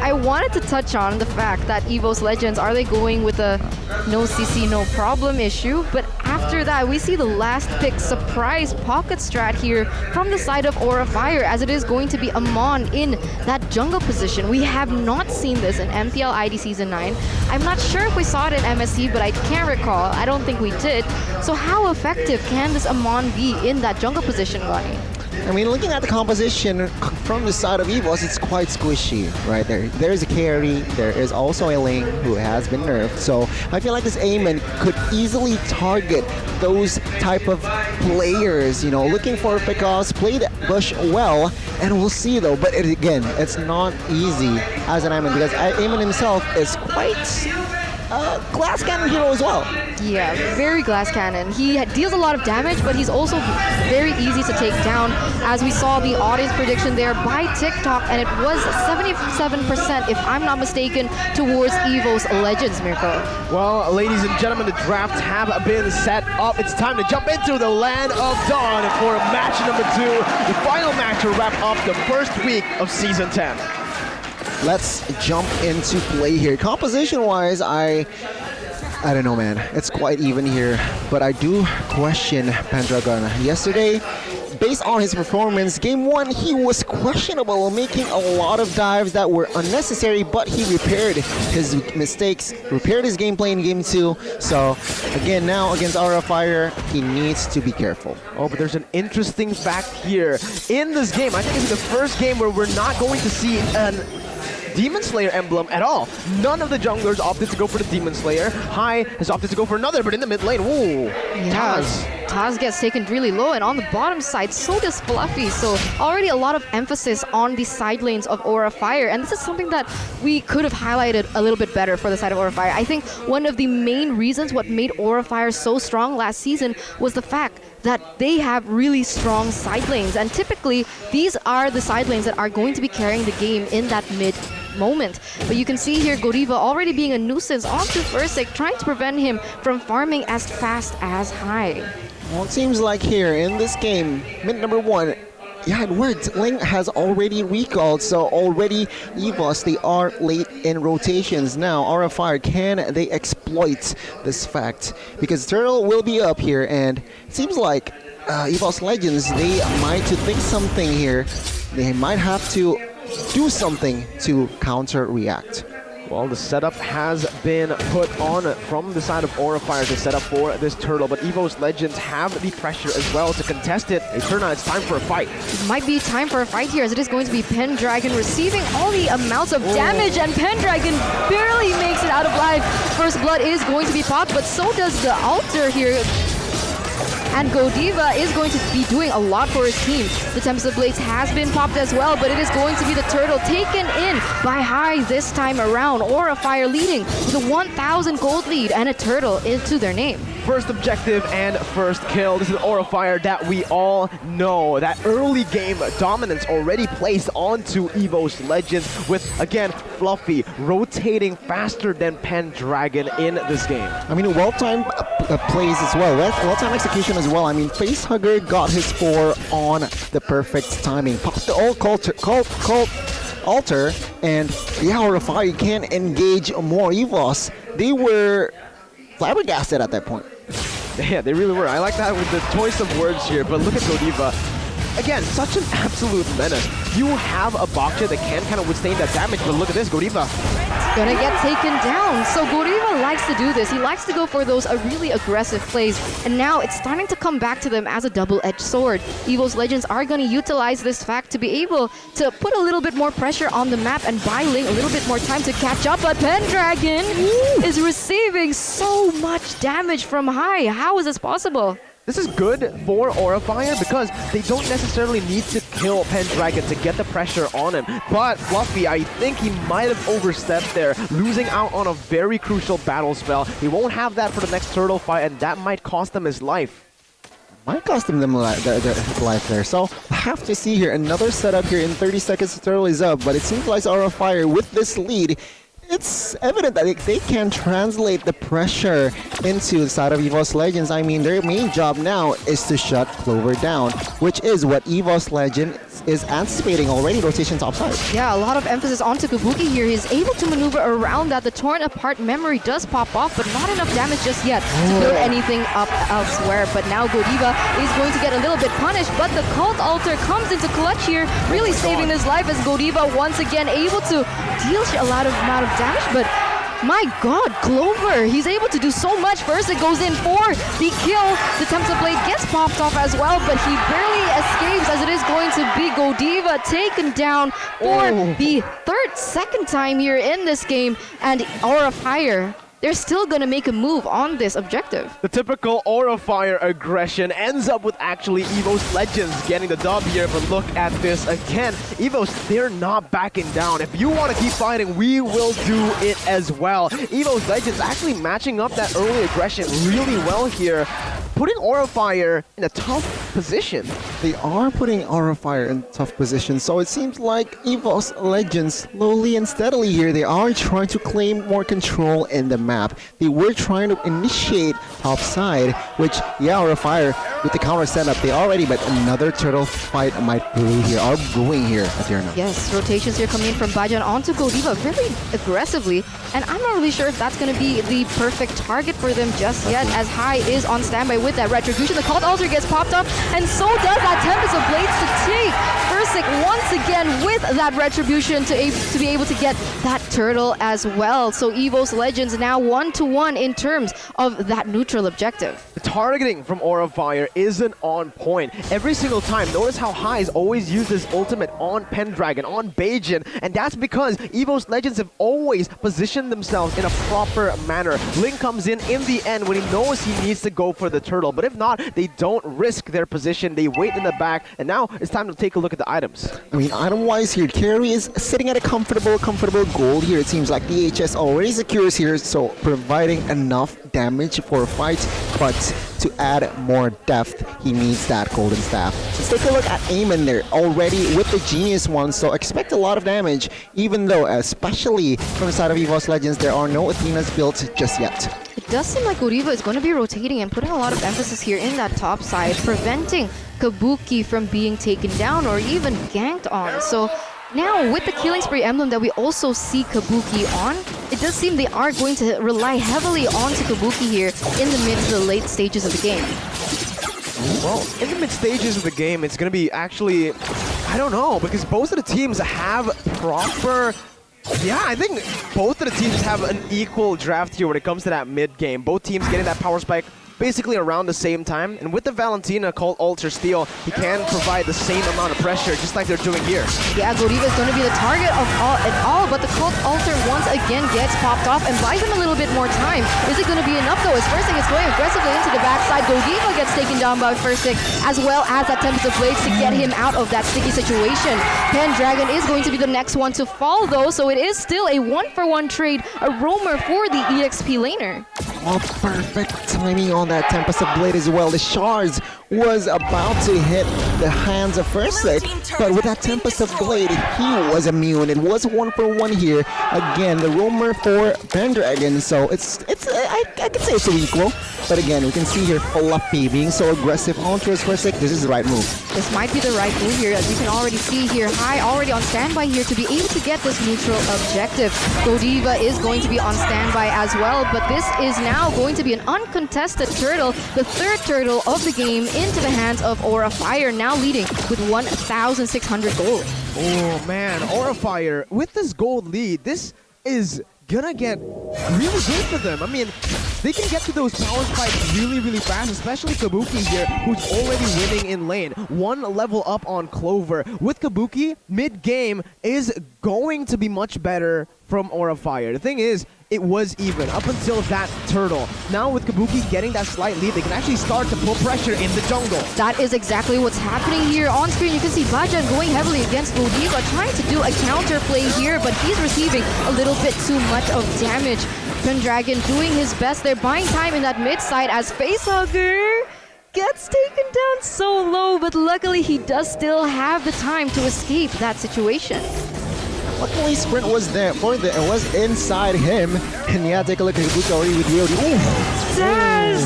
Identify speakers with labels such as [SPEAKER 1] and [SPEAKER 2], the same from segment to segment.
[SPEAKER 1] I wanted to touch on the fact that EVOS Legends, are they going with a no CC, no problem issue? But after that, we see the last pick surprise pocket strat here from the side of Aura Fire, as it is going to be Amon in that jungle position. We have not seen this in MPL ID Season 9. I'm not sure if we saw it in MSC, but I can't recall. I don't think we did. So how effective can this Amon be in that jungle position, Ronnie?
[SPEAKER 2] I mean, looking at the composition from the side of EVOS, it's quite squishy right there. There is a carry, there is also a lane who has been nerfed. So I feel like this Aemon could easily target those type of players, you know, looking for pickoffs, played Bush well, and we'll see though. But again, it's not easy as an Aemon because Aemon himself is quite glass cannon hero as well.
[SPEAKER 1] Yeah, very glass cannon. He deals a lot of damage, but he's also very easy to take down, as we saw the audience prediction there by TikTok, and it was 77%, if I'm not mistaken, towards EVOS Legends, Mirko.
[SPEAKER 3] Well, ladies and gentlemen, the drafts have been set up. It's time to jump into the Land of Dawn for match number 2, the final match to wrap up the first week of Season 10.
[SPEAKER 2] Let's jump into play here. Composition-wise, I don't know, man. It's quite even here, but I do question Pendragon. Yesterday, based on his performance, Game 1, he was questionable, making a lot of dives that were unnecessary, but he repaired his mistakes, repaired his gameplay in Game 2. So, again, now against Aura Fire, he needs to be careful.
[SPEAKER 3] Oh, but there's an interesting fact here. In this game, I think it's the first game where we're not going to see an Demon Slayer emblem at all. None of the junglers opted to go for the Demon Slayer. Hai has opted to go for another, but in the mid lane, ooh,
[SPEAKER 1] Yeah, Taz gets taken really low, and on the bottom side, so does Fluffy. So already a lot of emphasis on the side lanes of Aura Fire, and this is something that we could have highlighted a little bit better for the side of Aura Fire. I think one of the main reasons what made Aura Fire so strong last season was the fact that they have really strong side lanes, and typically these are the side lanes that are going to be carrying the game in that mid moment. But you can see here Godiva already being a nuisance onto Fursic, trying to prevent him from farming as fast as Hai.
[SPEAKER 2] Well, it seems like here in this game, mid number 1, yeah, it worked. Ling has already recalled, so already EVOS, they are late in rotations. Now, Aura Fire, can they exploit this fact? Because Turtle will be up here, and it seems like EVOS Legends, they might to think something here. They might have to do something to counter-react.
[SPEAKER 3] Well, the setup has been put on from the side of Aura Fire to set up for this Turtle, but EVOS Legends have the pressure as well to contest it. Hey, Turna, it's time for a fight.
[SPEAKER 1] It might be time for a fight here, as it is going to be Pendragon receiving all the amounts of damage, and Pendragon barely makes it out of life. First blood is going to be popped, but so does the altar here. And Godiva is going to be doing a lot for his team. The Tempest Blades has been popped as well, but it is going to be the Turtle taken in by Hai this time around. Aura Fire leading with a 1,000 gold lead and a Turtle into their name.
[SPEAKER 3] First objective and first kill. This is Aura Fire that we all know. That early game dominance already placed onto EVOS Legends with, again, Fluffy rotating faster than Pendragon in this game.
[SPEAKER 2] I mean, well-timed plays as well. Well-timed execution as well. I mean, Facehugger got his 4 on the perfect timing. Popped the old altar, and yeah, Aura Fire can't engage more. EVOS, they were flabbergasted at that point.
[SPEAKER 3] Yeah, they really were. I like that with the choice of words here, but look at Godiva. Again, such an absolute menace. You have a Baksha that can kind of withstand that damage, but look at this, Godiva.
[SPEAKER 1] Gonna get taken down. So Godiva likes to do this. He likes to go for those really aggressive plays, and now it's starting to come back to them as a double-edged sword. EVOS Legends are gonna utilize this fact to be able to put a little bit more pressure on the map and buy Ling a little bit more time to catch up, but Pendragon is receiving so much damage from Hai. How is this possible?
[SPEAKER 3] This is good for Aura Fire because they don't necessarily need to kill Pendragon to get the pressure on him. But Fluffy, I think he might have overstepped there, losing out on a very crucial battle spell. He won't have that for the next Turtle fight, and that might cost him his life.
[SPEAKER 2] Might cost them their life there. So, have to see here. Another setup here in 30 seconds. Turtle is up, but it seems like Aura Fire with this lead, it's evident that they can translate the pressure into the side of EVOS Legends. I mean, their main job now is to shut Clover down, which is what EVOS Legend is anticipating already, rotation topside.
[SPEAKER 1] Yeah, a lot of emphasis onto Kabuki here. He's able to maneuver around that. The torn apart memory does pop off, but not enough damage just yet to build anything up elsewhere. But now Godiva is going to get a little bit punished, but the Cult Altar comes into clutch here, really saving his life as Godiva once again able to deal a lot of amount of damage, but my god, Clover, he's able to do so much. First it goes in for the kill. The Tempest Blade gets popped off as well, but he barely escapes as it is going to be Godiva taken down for the second time here in this game. And Aura Fire, they're still going to make a move on this objective.
[SPEAKER 3] The typical Aura Fire aggression ends up with actually EVOS Legends getting the dub here, but look at this again. EVOS, they're not backing down. If you want to keep fighting, we will do it as well. EVOS Legends actually matching up that early aggression really well here, putting Aura Fire in a tough position.
[SPEAKER 2] They are putting Aura Fire in tough position, so it seems like EVOS Legends slowly and steadily here, they are trying to claim more control in the map. They were trying to initiate topside, which, yeah, Aura Fire with the counter setup, they already, but another turtle fight might brew here, are brewing here at Tierna.
[SPEAKER 1] Yes, rotations here coming in from Bajan onto Godiva very aggressively, and I'm not really sure if that's going to be the perfect target for them just yet, as Hai is on standby with that Retribution. The Cult Altar gets popped up, and so does that Tempest of Blades to take Versik once again with that Retribution to be able to get that turtle as well. So EVOS Legends now 1-1 in terms of that neutral objective.
[SPEAKER 3] The targeting from Aura Fire isn't on point every single time. Notice how Hai's always used his ultimate on Pendragon, on Bajan, and that's because EVOS Legends have always positioned themselves in a proper manner. Link comes in the end when he knows he needs to go for the turtle, but if not, they don't risk their position. They wait in the back, and now it's time to take a look at the items.
[SPEAKER 2] I mean, item-wise here, Carry is sitting at a comfortable gold here. It seems like DHS already secures here, so providing enough damage for a fight, but to add more depth, he needs that golden staff. Let's take a look at Eamon there, already with the Genius one, so expect a lot of damage, even though, especially from the side of EVOS Legends, there are no Athenas built just yet.
[SPEAKER 1] It does seem like Godiva is going to be rotating and putting a lot of emphasis here in that top side, preventing Kabuki from being taken down or even ganked on. So now with the Killing Spree emblem that we also see Kabuki on, it does seem they are going to rely heavily onto Kabuki here in the mid to the late stages of the game.
[SPEAKER 3] Well, in the mid stages of the game, it's going to be actually, I don't know, because both of the teams have proper... Yeah, I think both of the teams have an equal draft here when it comes to that mid game. Both teams getting that power spike basically around the same time. And with the Valentina Cult Altar Steel, he can provide the same amount of pressure, just like they're doing here.
[SPEAKER 1] Yeah, Godiva is going to be the target of all, but the Cult Altar once again gets popped off and buys him a little bit more time. Is it going to be enough though? As Versik is going aggressively into the backside, Godiva gets taken down by Versik, as well as that Tempest of Blades to get him out of that sticky situation. Pendragon is going to be the next one to fall though, so it is still a 1-for-1 trade, a roamer for the EXP laner.
[SPEAKER 2] Oh, perfect timing on that Tempest of Blade as well. The shards was about to hit the hands of Versik, but with that Tempest of Blade, he was immune. It was 1-for-1 here. Again, the roamer for Pendragon, so I could say it's equal. But again, we can see here Fluffy being so aggressive on towards Versik. This is the right move.
[SPEAKER 1] This might be the right move here, as you can already see here. Hai already on standby here to be able to get this neutral objective. Godiva is going to be on standby as well, but this is now going to be an uncontested turtle, the third turtle of the game, into the hands of Aura Fire, now leading with 1,600 gold.
[SPEAKER 3] Oh man, Aura Fire, with this gold lead, this is gonna get really good for them. I mean, they can get to those power spikes really, really fast, especially Kabuki here, who's already winning in lane. One level up on Clover. With Kabuki, mid-game is going to be much better from Aura Fire. The thing is, it was even up until that turtle. Now with Kabuki getting that slight lead, they can actually start to put pressure in the jungle.
[SPEAKER 1] That is exactly what's happening here. On screen, you can see Bajan going heavily against Godiva, trying to do a counter play here, but he's receiving a little bit too much of damage. Pendragon doing his best. They're buying time in that mid side as Facehugger gets taken down so low, but luckily he does still have the time to escape that situation.
[SPEAKER 2] Luckily, Sprint was there it was inside him. And yeah, take a look at Kabuki already with Wieldy.
[SPEAKER 1] Taz!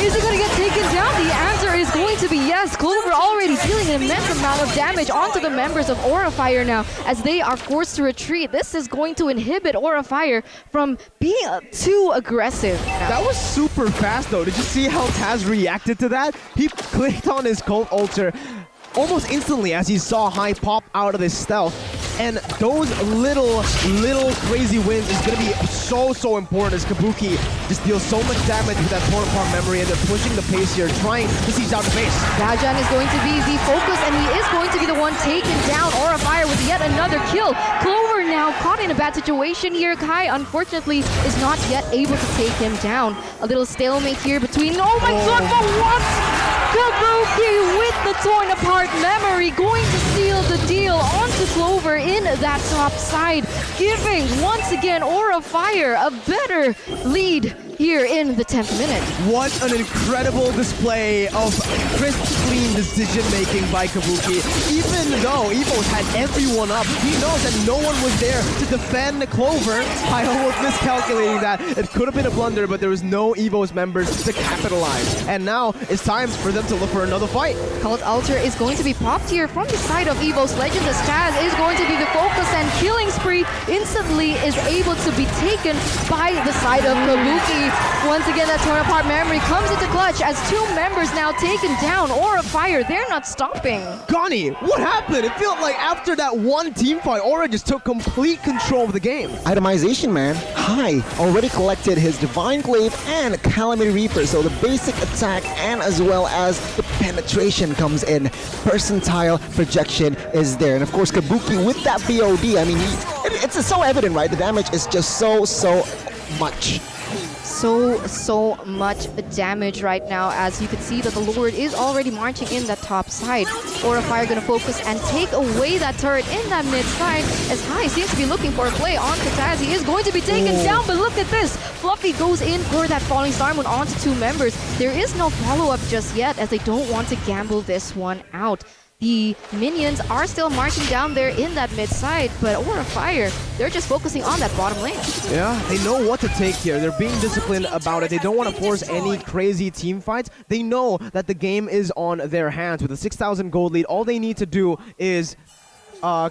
[SPEAKER 1] Is he going to get taken down? The answer is going to be yes. Clover already dealing an immense amount of damage onto the members of Aura Fire now as they are forced to retreat. This is going to inhibit Aura Fire from being too aggressive.
[SPEAKER 3] That was super fast though. Did you see how Taz reacted to that? He clicked on his Cult Altar almost instantly as he saw High pop out of his stealth. And those little crazy wins is going to be so important as Kabuki just deals so much damage with that Torn Apart memory, and they're pushing the pace here, trying to siege out the base.
[SPEAKER 1] Gajan is going to be the focus, and he is going to be the one taking down Aura Fire with yet another kill. Clover now caught in a bad situation here. Kai, unfortunately, is not yet able to take him down. A little stalemate here between... Oh my god, but what? Kabuki with the Torn Apart memory going to seal the deal onto Clover in that top side, giving once again Aura Fire a better lead here in the 10th minute.
[SPEAKER 3] What an incredible display of crisp, clean decision-making by Kabuki. Even though EVOS had everyone up, he knows that no one was there to defend Clover. I almost miscalculating that. It could have been a blunder, but there was no EVOS members to capitalize. And now it's time for them to look for another fight.
[SPEAKER 1] Cult Altar is going to be popped here from the side of EVOS Legends as Taz is going to be the focus, and Killing Spree instantly is able to be taken by the side of Kabuki. Once again, that Torn Apart memory comes into clutch as two members now taken down. Aura Fire, they're not stopping.
[SPEAKER 3] Connie, what happened? It felt like after that one team fight, Aura just took complete control of the game.
[SPEAKER 2] Itemization, man. High already collected his Divine Glaive and Calamity Reaper, so the basic attack and as well as the penetration comes in. Percentile projection is there. And of course, Kabuki with that BOD, I mean, it's so evident, right? The damage is just so much.
[SPEAKER 1] So much damage right now, as you can see that the Lord is already marching in that top side. Aura Fire gonna focus and take away that turret in that mid side, as High seems to be looking for a play on Taz. He is going to be taken down, but look at this. Fluffy goes in for that Falling Star Moon onto two members. There is no follow-up just yet, as they don't want to gamble this one out. The minions are still marching down there in that mid side, but Aura Fire, they're just focusing on that bottom lane.
[SPEAKER 3] Yeah, they know what to take here. They're being disciplined about it. They don't want to force any crazy team fights. They know that the game is on their hands. With a 6,000 gold lead, all they need to do is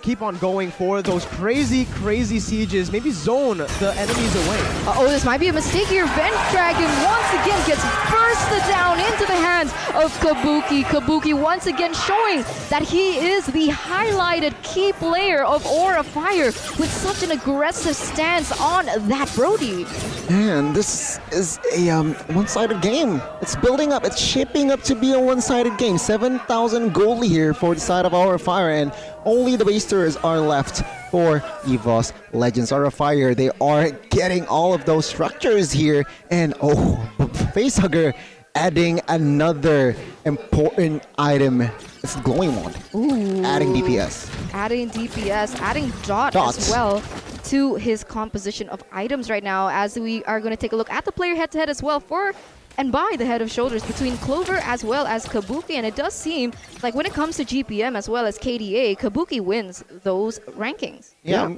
[SPEAKER 3] keep on going for those crazy sieges. Maybe zone the enemies away.
[SPEAKER 1] Oh, this might be a mistake here. Vent Dragon once again gets bursted down into the hands of Kabuki. Kabuki once again showing that he is the highlighted key player of Aura Fire with such an aggressive stance on that Brody.
[SPEAKER 2] Man, this is a one-sided game. It's building up. It's shaping up to be a one-sided game. 7,000 gold here for the side of Aura Fire, and only the basters are left for EVOS Legends. Aura Fire, they are getting all of those structures here, and Facehugger adding another important item. It's the Glowing Wand.
[SPEAKER 1] Ooh.
[SPEAKER 2] Adding DPS.
[SPEAKER 1] Adding DPS, adding dot as well to his composition of items right now, as we are going to take a look at the player head-to-head as well for and by the head of shoulders between Clover as well as Kabuki. And it does seem like when it comes to GPM as well as KDA, Kabuki wins those rankings.
[SPEAKER 2] Yeah.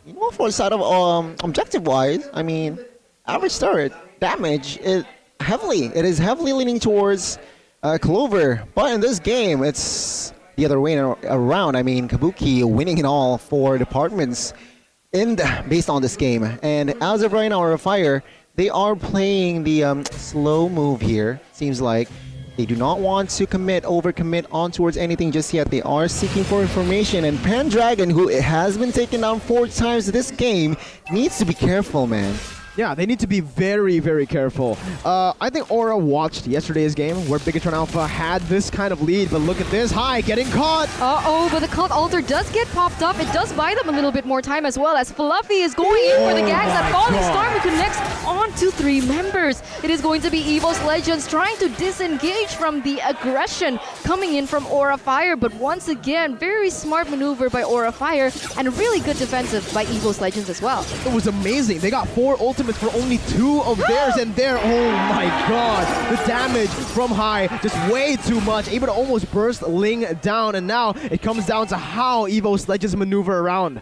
[SPEAKER 2] You know, for the side of objective-wise, I mean, average turret damage it is heavily leaning towards Clover. But in this game, it's the other way around. I mean, Kabuki winning in all four departments based on this game. And as of right now, Aura Fire, they are playing the slow move here. Seems like they do not want to overcommit on towards anything just yet. They are seeking for information, and Pendragon, who has been taken down 4 times this game, needs to be careful, man.
[SPEAKER 3] Yeah, they need to be very, very careful. I think Aura watched yesterday's game where Bigatron Alpha had this kind of lead, but look at this. High getting caught.
[SPEAKER 1] Uh-oh, but the Cult Altar does get popped up. It does buy them a little bit more time as well, as Fluffy is going in for the gangs. That Falling Star Moon connects on to 3 members. It is going to be EVOS Legends trying to disengage from the aggression coming in from Aura Fire, but once again, very smart maneuver by Aura Fire and really good defensive by EVOS Legends as well.
[SPEAKER 3] It was amazing. They got 4 ultimates for only 2 of theirs, and there, oh my god, the damage from High, just way too much, able to almost burst Ling down, and now it comes down to how EVOS Legends maneuver around.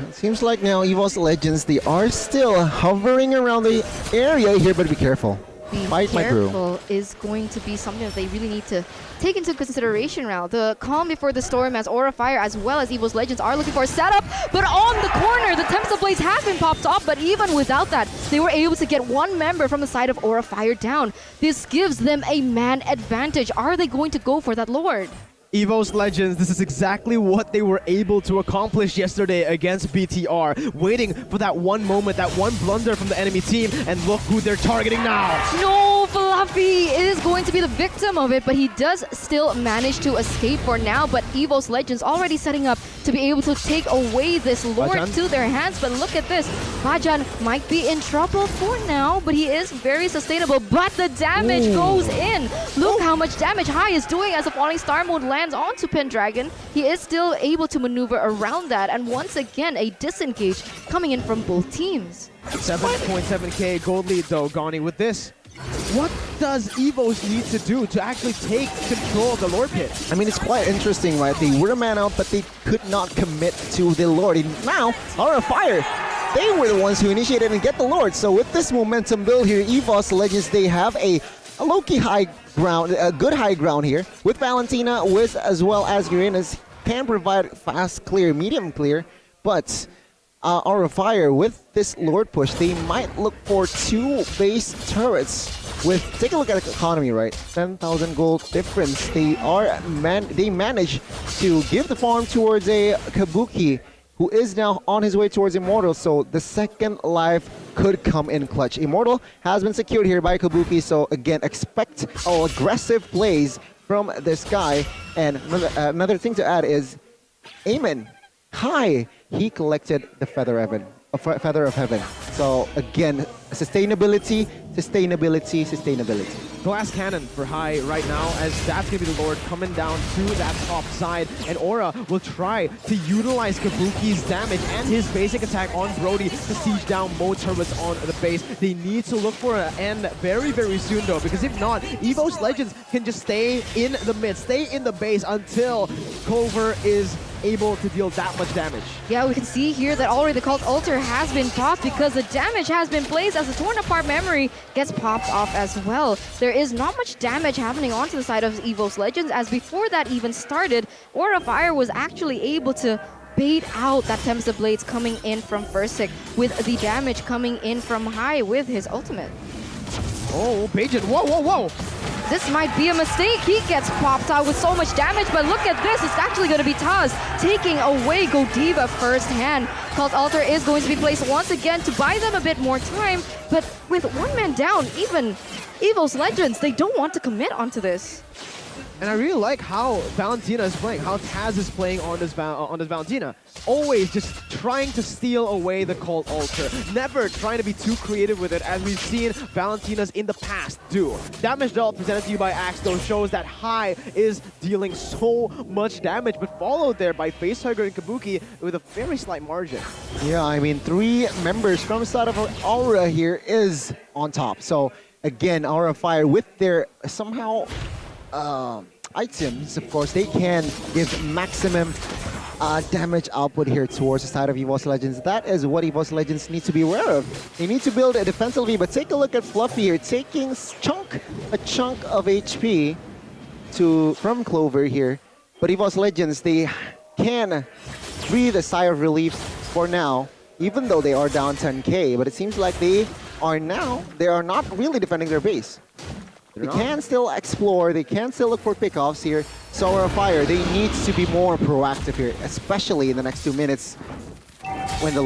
[SPEAKER 2] It seems like now EVOS Legends, they are still hovering around the area here, but be careful.
[SPEAKER 1] Being
[SPEAKER 2] Fight my crew.
[SPEAKER 1] careful is going to be something that they really need to take into consideration now. The calm before the storm as Aura Fire as well as EVOS Legends are looking for a setup, but on the corner, the Tempest Blades has been popped off, but even without that, they were able to get one member from the side of Aura Fire down. This gives them a man advantage. Are they going to go for that Lord?
[SPEAKER 3] EVOS Legends, this is exactly what they were able to accomplish yesterday against BTR. Waiting for that one moment, that one blunder from the enemy team, and look who they're targeting now.
[SPEAKER 1] No, Fluffy is going to be the victim of it, but he does still manage to escape for now. But EVOS Legends already setting up to be able to take away this Lord
[SPEAKER 3] Bajan
[SPEAKER 1] to their hands. But look at this. Bajan might be in trouble for now, but he is very sustainable. But the damage goes in. Look how much damage Hai is doing as the Falling Star mode lands onto Pendragon. He is still able to maneuver around that. And once again, a disengage coming in from both teams.
[SPEAKER 3] 7.7k gold lead though, Gani, with this. What does EVOS need to do to actually take control of the Lord Pit?
[SPEAKER 2] I mean, it's quite interesting, right? They were a man out, but they could not commit to the Lord. And now, Aura Fire, they were the ones who initiated and get the Lord. So with this momentum build here, EVOS Legends, they have a low-key high ground, a good high ground here. With Valentina, with as well as Uranus, can provide fast clear, medium clear, but Aura Fire, with this Lord push, they might look for 2 base turrets. With, take a look at the economy, right? 10,000 gold difference. They manage to give the farm towards a Kabuki, who is now on his way towards Immortal. So the second life could come in clutch. Immortal has been secured here by Kabuki. So again, expect aggressive plays from this guy. And another thing to add is Amen. Hai, he collected the Feather of Heaven. So again, sustainability, sustainability, sustainability.
[SPEAKER 3] Glass Cannon for Hai right now, as that's going to be the Lord coming down to that top side. And Aura will try to utilize Kabuki's damage and his basic attack on Brody to siege down more turrets on the base. They need to look for an end very, very soon though, because if not, EVOS Legends can just stay in the mid, stay in the base until Clover is able to deal that much damage.
[SPEAKER 1] Yeah, we can see here that already the Cult Altar has been popped because the damage has been placed as the Torn Apart Memory gets popped off as well. There is not much damage happening onto the side of EVOS Legends, as before that even started, Aura Fire was actually able to bait out that Tempest Blades coming in from Versik, with the damage coming in from Hai with his ultimate.
[SPEAKER 3] Oh, Bajan, whoa, whoa, whoa!
[SPEAKER 1] This might be a mistake. He gets popped out with so much damage, but look at this. It's actually going to be Taz taking away Godiva firsthand. Cult Altar is going to be placed once again to buy them a bit more time, but with one man down, even EVOS Legends, they don't want to commit onto this.
[SPEAKER 3] And I really like how Valentina is playing, how Taz is playing on this Valentina. Always just trying to steal away the Cult Altar. Never trying to be too creative with it, as we've seen Valentinas in the past do. Damage dealt presented to you by Axe, though, shows that Hai is dealing so much damage, but followed there by Facehugger and Kabuki with a very slight margin.
[SPEAKER 2] Yeah, I mean, 3 members from the side of Aura here is on top. So again, Aura Fire with their somehow items, of course, they can give maximum damage output here towards the side of EVOS Legends. That is what EVOS Legends need to be aware of. They need to build a defensive lead, but take a look at Fluffy here, taking a chunk of HP from Clover here. But EVOS Legends, they can breathe a sigh of relief for now, even though they are down 10k. But it seems like they are not really defending their base. They can still explore, they can still look for pickoffs here. So Aura Fire, they need to be more proactive here, especially in the next 2 minutes when the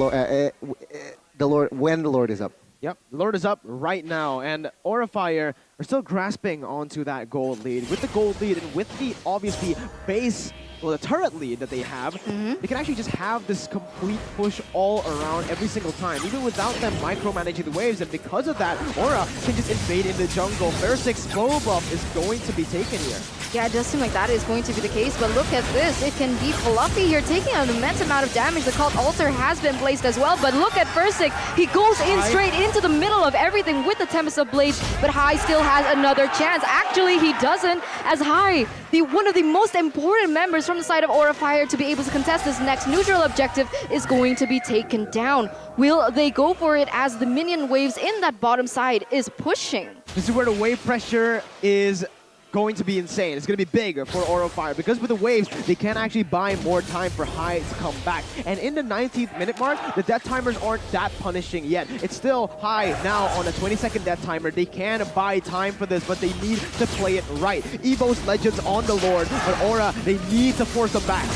[SPEAKER 2] Lord is up.
[SPEAKER 3] Yep, the Lord is up right now, and Aura Fire are still grasping onto that gold lead. With the gold lead and with the obviously base, well, the turret lead that they have, they can actually just have this complete push all around every single time, even without them micromanaging the waves. And because of that, Aura can just invade in the jungle. Versik's slow buff is going to be taken here.
[SPEAKER 1] Yeah, it does seem like that is going to be the case, but look at this. It can be Fluffy here, taking an immense amount of damage. The Cult Altar has been placed as well, but look at Versik. He goes in straight into the middle of everything with the Tempest of Blades, but Hai still has another chance. Actually, he doesn't, as Hai, one of the most important members from the side of Aura Fire to be able to contest this next neutral objective, is going to be taken down. Will they go for it as the minion waves in that bottom side is pushing?
[SPEAKER 3] This is where the wave pressure is going to be insane. It's going to be big for Aura Fire because with the waves, they can actually buy more time for Hai to come back. And in the 19th minute mark, the death timers aren't that punishing yet. It's still Hai now on a 20-second death timer. They can buy time for this, but they need to play it right. EVOS Legends on the Lord, but Aura, they need to force them back.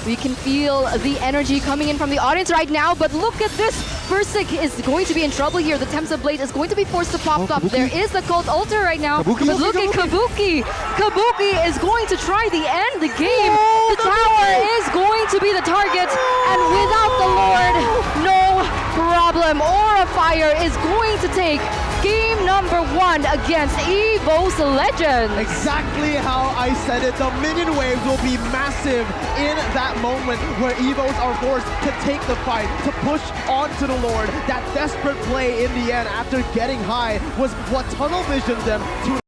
[SPEAKER 1] We can feel the energy coming in from the audience right now, but look at this. Versik is going to be in trouble here. The Tempest of Blade is going to be forced to pop up. There is the Cult Altar right now, but look at Kabuki. Kabuki is going to try the end the game. The tower is going to be the target, and without the Lord, no problem. Aura Fire is going to take game number 1 against EVOS Legends.
[SPEAKER 3] Exactly how I said it. The minion waves will be massive in that moment where EVOS are forced to take the fight, to push onto the Lord. That desperate play in the end after getting Hai was what tunnel visioned them to